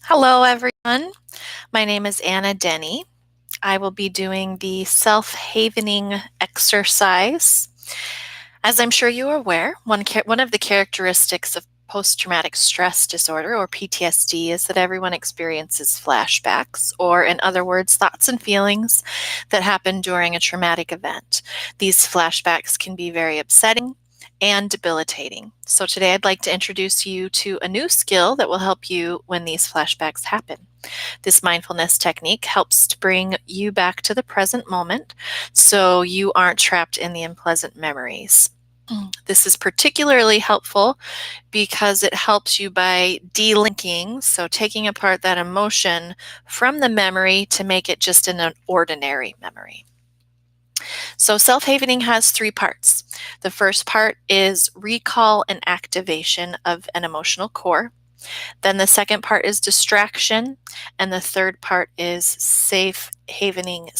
Hello, everyone. My name is Anna Denny. I will be doing the self-havening exercise. As I'm sure you are aware, one of the characteristics of post-traumatic stress disorder, or PTSD, is that everyone experiences flashbacks, or in other words, thoughts and feelings that happen during a traumatic event. These flashbacks can be very upsetting and debilitating. So today I'd like to introduce you to a new skill that will help you when these flashbacks happen. This mindfulness technique helps to bring you back to the present moment so you aren't trapped in the unpleasant memories. This is particularly helpful because it helps you by delinking, so taking apart that emotion from the memory to make it just an ordinary memory. So self-havening has three parts. The first part is recall and activation of an emotional core. Then the second part is distraction, and the third part is self-havening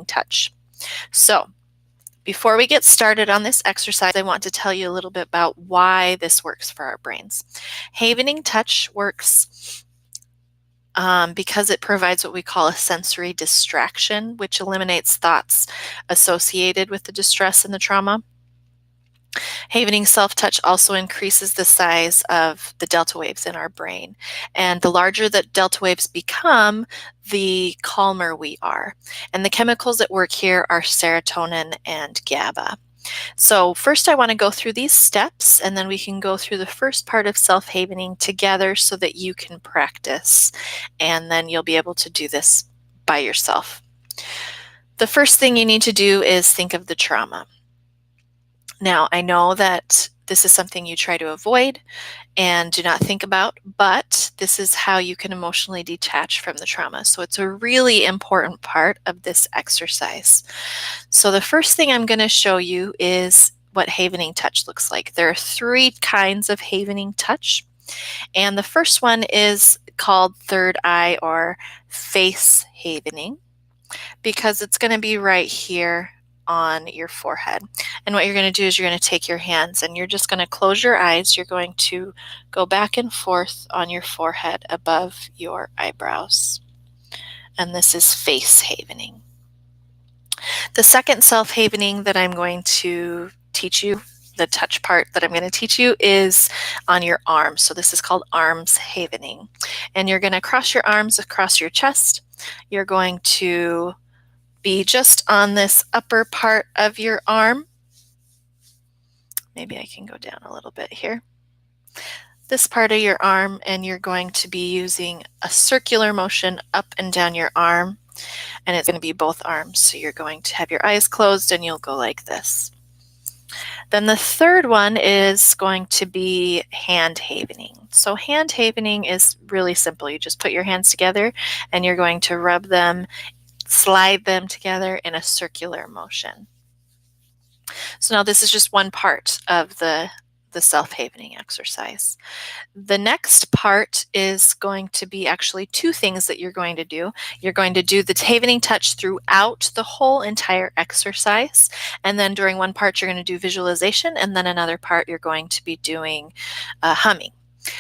touch. So before we get started on this exercise, I want to tell you a little bit about why this works for our brains. Havening touch works because it provides what we call a sensory distraction, which eliminates thoughts associated with the distress and the trauma. Havening self-touch also increases the size of the delta waves in our brain. And the larger the delta waves become, the calmer we are. And the chemicals at work here are serotonin and GABA. So first I want to go through these steps, and then we can go through the first part of self-havening together so that you can practice, and then you'll be able to do this by yourself. The first thing you need to do is think of the trauma. Now, I know that this is something you try to avoid and do not think about, but this is how you can emotionally detach from the trauma. So it's a really important part of this exercise. So the first thing I'm going to show you is what havening touch looks like. There are three kinds of havening touch, and the first one is called third eye or face havening because it's going to be right here on your forehead. And what you're going to do is you're going to take your hands and you're just going to close your eyes. You're going to go back and forth on your forehead above your eyebrows. And this is face havening. The second self-havening that I'm going to teach you, the touch part that I'm going to teach you, is on your arms. So this is called arms havening. And you're going to cross your arms across your chest. You're going to be just on this upper part of your arm. Maybe I can go down a little bit here. This part of your arm, and you're going to be using a circular motion up and down your arm, and it's going to be both arms. So you're going to have your eyes closed and you'll go like this. Then the third one is going to be hand havening. So hand havening is really simple. You just put your hands together and you're going to rub them, slide them together in a circular motion. So now this is just one part of the self-havening exercise. The next part is going to be actually two things that you're going to do. You're going to do the havening touch throughout the whole entire exercise, and then during one part you're going to do visualization, and then another part you're going to be doing humming.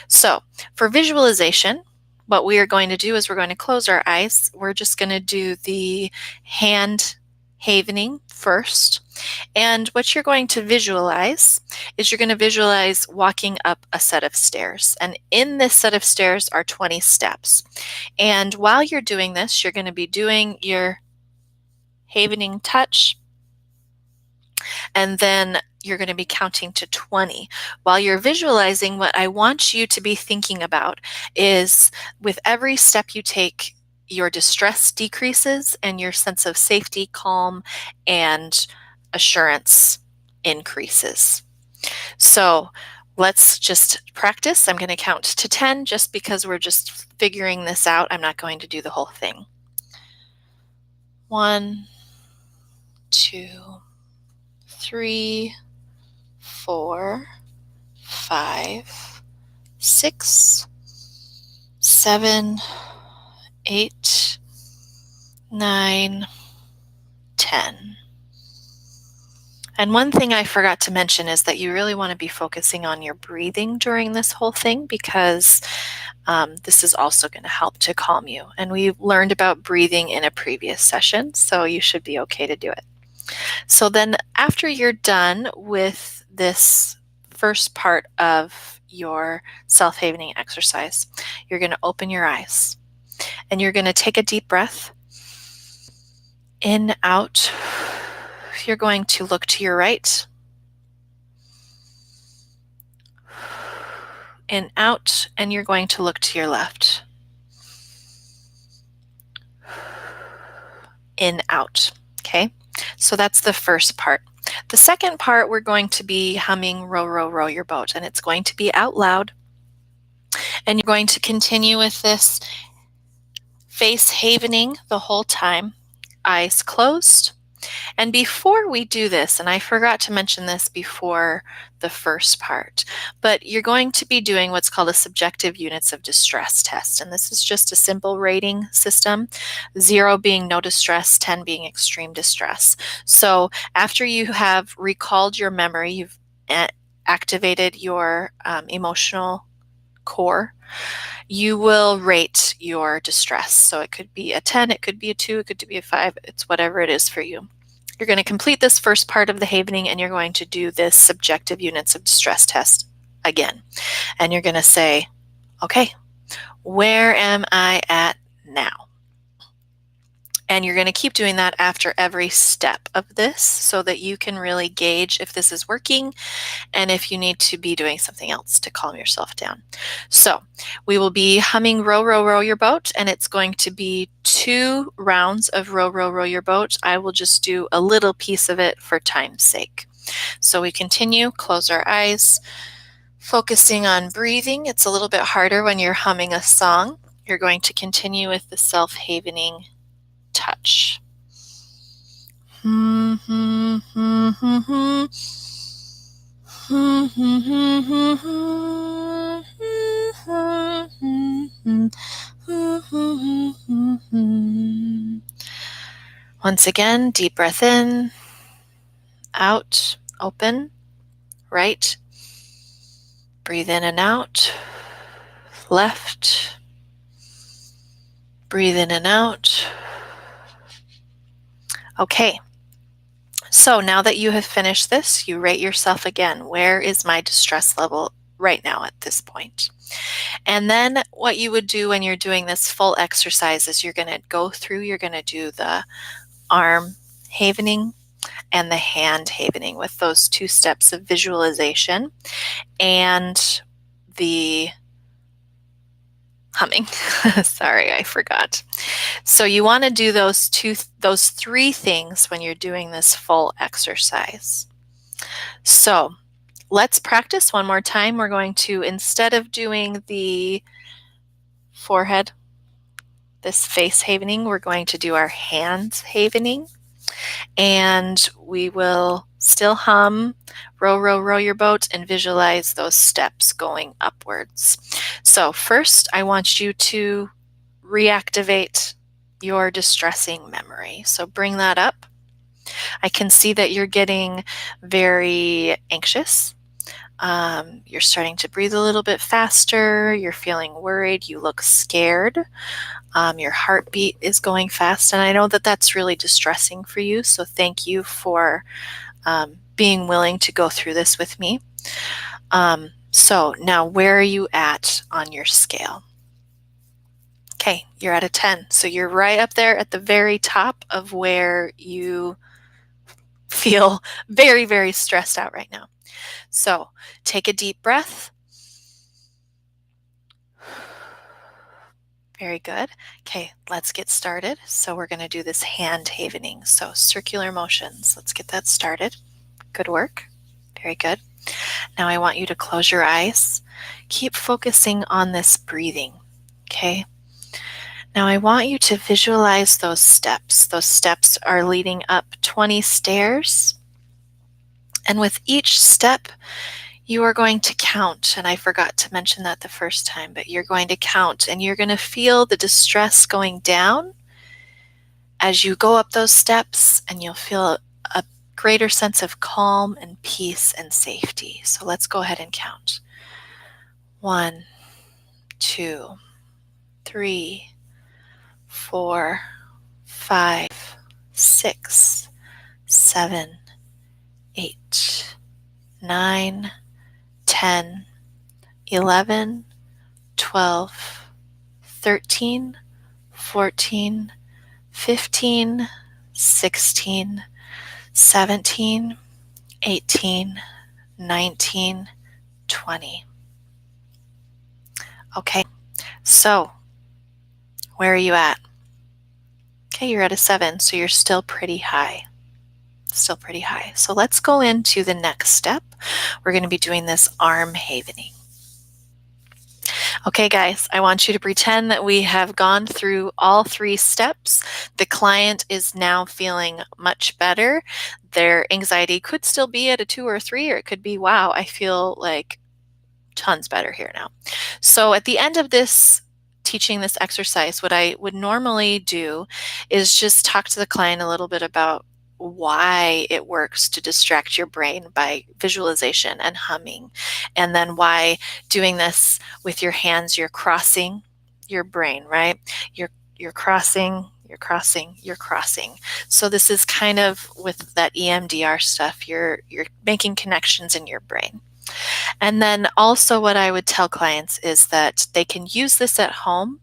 So for visualization, what we are going to do is we're going to close our eyes. We're just going to do the hand havening first. And what you're going to visualize is you're going to visualize walking up a set of stairs. And in this set of stairs are 20 steps. And while you're doing this, you're going to be doing your havening touch, and then you're going to be counting to 20. While you're visualizing, what I want you to be thinking about is with every step you take, your distress decreases and your sense of safety, calm, and assurance increases. So let's just practice. I'm going to count to 10 just because we're just figuring this out. I'm not going to do the whole thing. 1, 2, 3, 4, 5, 6, 7, 8, 9, 10. And one thing I forgot to mention is that you really want to be focusing on your breathing during this whole thing, because this is also going to help to calm you. And we learned about breathing in a previous session, so you should be okay to do it. So then after you're done with this first part of your self-havening exercise, you're going to open your eyes and you're going to take a deep breath in, out. You're going to look to your right, in, out, and you're going to look to your left, in, out. Okay, so that's the first part. The second part, we're going to be humming Row, Row, Row Your Boat, and it's going to be out loud. And you're going to continue with this face havening the whole time, eyes closed. And before we do this, and I forgot to mention this before the first part, but you're going to be doing what's called a subjective units of distress test. And this is just a simple rating system, 0 being no distress, 10 being extreme distress. So after you have recalled your memory, you've activated your emotional core, you will rate your distress. So it could be a 10, it could be a 2, it could be a 5, it's whatever it is for you. You're going to complete this first part of the havening and you're going to do this subjective units of distress test again. And you're going to say, okay, where am I at now? And you're going to keep doing that after every step of this so that you can really gauge if this is working and if you need to be doing something else to calm yourself down. So we will be humming Row, Row, Row Your Boat, and it's going to be 2 rounds of Row, Row, Row Your Boat. I will just do a little piece of it for time's sake. So we continue, close our eyes, focusing on breathing. It's a little bit harder when you're humming a song. You're going to continue with the self-havening touch. Once again, deep breath in, out, open, right, breathe in and out, left, breathe in and out. Okay, so now that you have finished this, you rate yourself again. Where is my distress level right now at this point? And then what you would do when you're doing this full exercise is you're going to go through, you're going to do the arm havening and the hand havening with those 2 steps of visualization and the humming. Sorry, I forgot. So you want to do those 3 things when you're doing this full exercise. So let's practice one more time. We're going to, instead of doing the forehead, this face havening, we're going to do our hands havening. And we will still hum Row, Row, Row Your Boat and visualize those steps going upwards. So first, I want you to reactivate your distressing memory. So bring that up. I can see that you're getting very anxious. You're starting to breathe a little bit faster. You're feeling worried. You look scared. Your heartbeat is going fast. And I know that that's really distressing for you. So thank you for being willing to go through this with me. So now where are you at on your scale? Okay, you're at a 10. So you're right up there at the very top of where you feel very, very stressed out right now. So take a deep breath. Very good. Okay, let's get started. So we're going to do this hand havening. So circular motions. Let's get that started. Good work. Very good. Now I want you to close your eyes. Keep focusing on this breathing. Okay. Now I want you to visualize those steps. Those steps are leading up 20 stairs. And with each step, you are going to count. And I forgot to mention that the first time, but you're going to count and you're going to feel the distress going down as you go up those steps, and you'll feel a greater sense of calm and peace and safety. So let's go ahead and count. 1, 2, 3, 4, 5, 6, 7, 8, 9, 10, 11, 12, 13, 14, 15, 16, 17, 18, 19, 20. Okay, so where are you at? Okay, you're at a 7, so you're still pretty high. Still pretty high. So let's go into the next step. We're going to be doing this arm havening. Okay, guys, I want you to pretend that we have gone through all 3 steps. The client is now feeling much better. Their anxiety could still be at a 2 or 3, or it could be, wow, I feel like tons better here now. So at the end of this teaching this exercise, what I would normally do is just talk to the client a little bit about why it works to distract your brain by visualization and humming, and then why doing this with your hands, you're crossing your brain, right? You're crossing, you're crossing, you're crossing. So this is kind of with that EMDR stuff, you're making connections in your brain. And then also what I would tell clients is that they can use this at home,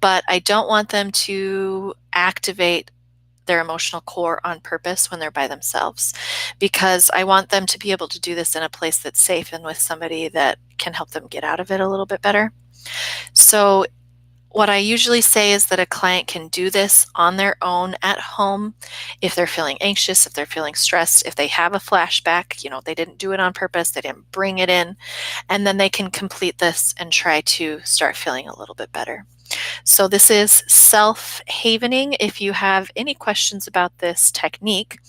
but I don't want them to activate their emotional core on purpose when they're by themselves, because I want them to be able to do this in a place that's safe and with somebody that can help them get out of it a little bit better. So what I usually say is that a client can do this on their own at home if they're feeling anxious, if they're feeling stressed, if they have a flashback, they didn't do it on purpose, they didn't bring it in, and then they can complete this and try to start feeling a little bit better. So this is self-havening. If you have any questions about this technique,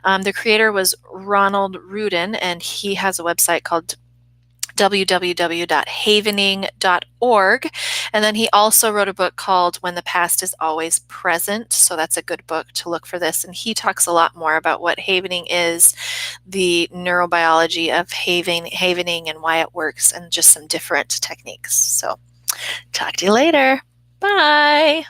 the creator was Ronald Rudin, and he has a website called www.havening.org. And then he also wrote a book called When the Past is Always Present. So that's a good book to look for this. And he talks a lot more about what havening is, the neurobiology of havening and why it works, and just some different techniques. So talk to you later. Bye.